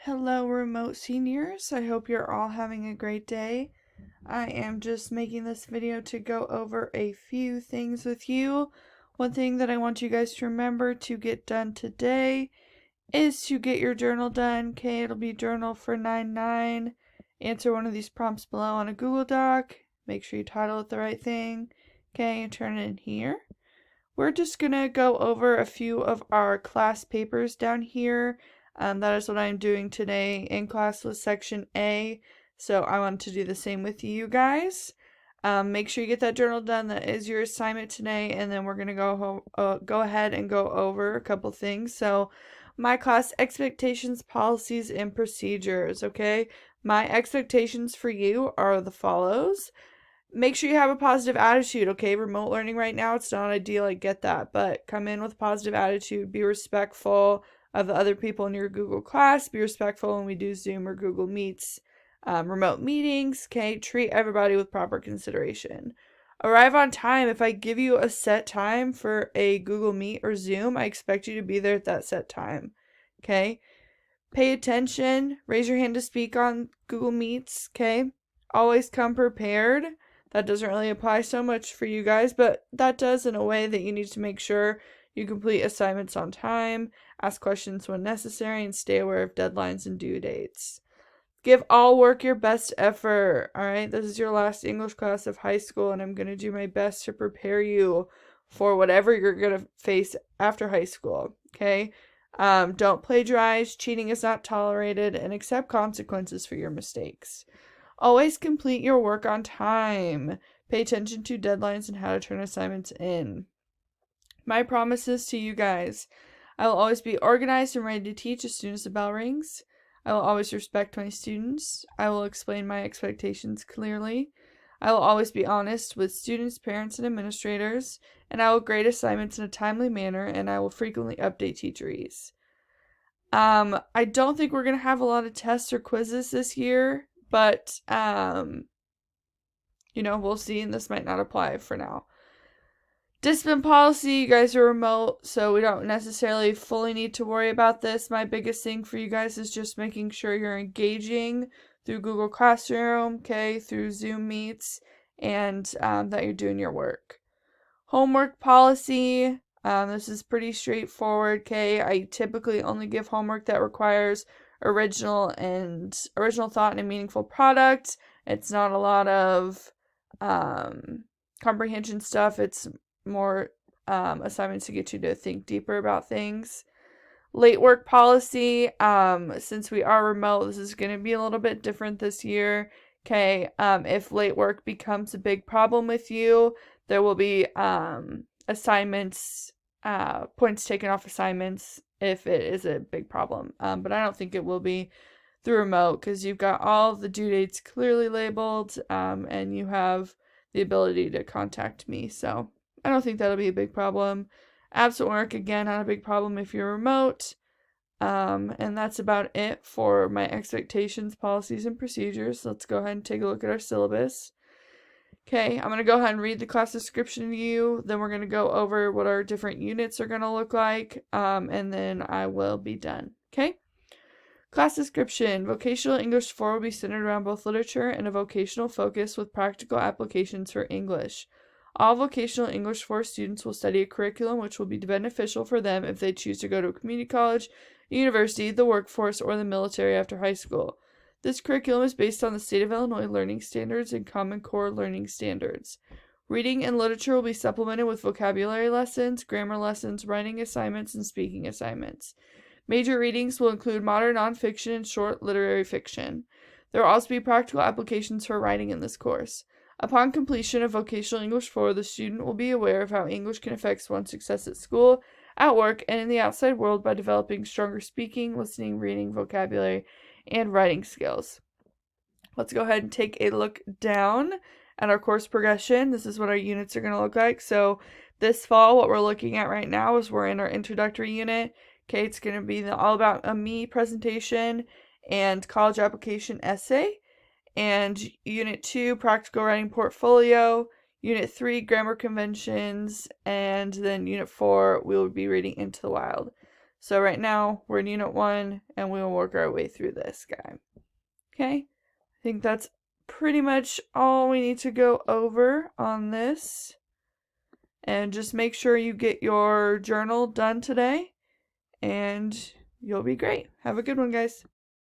Hello, remote seniors. I hope you're all having a great day. I am just making this video to go over a few things with you. One thing that I want you guys to remember to get done today is to get your journal done. Okay, it'll be journal for 9/9. Answer one of these prompts below on a Google Doc. Make sure you title it the right thing. Okay, and turn it in here. We're just going to go over a few of our class papers down here. That is what I'm doing today in class with section A. So I want to do the same with you guys. Make sure you get that journal done. That is your assignment today. And then we're going to go ahead and go over a couple things. So my class expectations, policies, and procedures. Okay. My expectations for you are the follows. Make sure you have a positive attitude, okay? Remote learning right now, it's not ideal, I get that, but come in with a positive attitude, be respectful of the other people in your Google class, be respectful when we do Zoom or Google Meets, remote meetings, okay? Treat everybody with proper consideration. Arrive on time. If I give you a set time for a Google Meet or Zoom, I expect you to be there at that set time, okay? Pay attention, raise your hand to speak on Google Meets, okay? Always come prepared. That doesn't really apply so much for you guys, but that does in a way that you need to make sure you complete assignments on time, ask questions when necessary, and stay aware of deadlines and due dates. Give all work your best effort, all right? This is your last English class of high school, and I'm going to do my best to prepare you for whatever you're going to face after high school, okay? Don't plagiarize, cheating is not tolerated, and accept consequences for your mistakes. Always complete your work on time. Pay attention to deadlines and how to turn assignments in. My promises to you guys. I will always be organized and ready to teach as soon as the bell rings. I will always respect my students. I will explain my expectations clearly. I will always be honest with students, parents, and administrators. And I will grade assignments in a timely manner, and I will frequently update teacheries. I don't think we're going to have a lot of tests or quizzes this year. But, we'll see, and this might not apply for now. Discipline policy, you guys are remote, so we don't necessarily fully need to worry about this. My biggest thing for you guys is just making sure you're engaging through Google Classroom, okay, through Zoom Meets, and that you're doing your work. Homework policy, this is pretty straightforward, okay. I typically only give homework that requires original thought and a meaningful product. It's not a lot of comprehension stuff. It's more assignments to get you to think deeper about things. Late work policy, since we are remote, this is going to be a little bit different this year. Okay, if late work becomes a big problem with you, there will be assignments, points taken off assignments if it is a big problem. But I don't think it will be through remote because you've got all the due dates clearly labeled, and you have the ability to contact me. So I don't think that'll be a big problem. Absent work, again, not a big problem if you're remote. And that's about it for my expectations, policies, and procedures. Let's go ahead and take a look at our syllabus. Okay, I'm going to go ahead and read the class description to you. Then we're going to go over what our different units are going to look like. And then I will be done. Okay? Class description. Vocational English 4 will be centered around both literature and a vocational focus with practical applications for English. All Vocational English 4 students will study a curriculum which will be beneficial for them if they choose to go to a community college, university, the workforce, or the military after high school. This curriculum is based on the State of Illinois Learning Standards and Common Core Learning Standards. Reading and literature will be supplemented with vocabulary lessons, grammar lessons, writing assignments, and speaking assignments. Major readings will include modern nonfiction and short literary fiction. There will also be practical applications for writing in this course. Upon completion of Vocational English 4, the student will be aware of how English can affect one's success at school, at work, and in the outside world by developing stronger speaking, listening, reading, vocabulary, and writing skills. Let's go ahead and take a look down at our course progression. This is what our units are going to look like. So this fall, what we're looking at right now is we're in our introductory unit. Okay, it's going to be all about a me presentation and college application essay. And Unit 2, practical writing portfolio. Unit 3, grammar conventions. And then Unit 4, we will be reading Into the Wild. So right now we're in Unit 1 and we'll work our way through this guy. Okay, I think that's pretty much all we need to go over on this. And just make sure you get your journal done today and you'll be great. Have a good one, guys.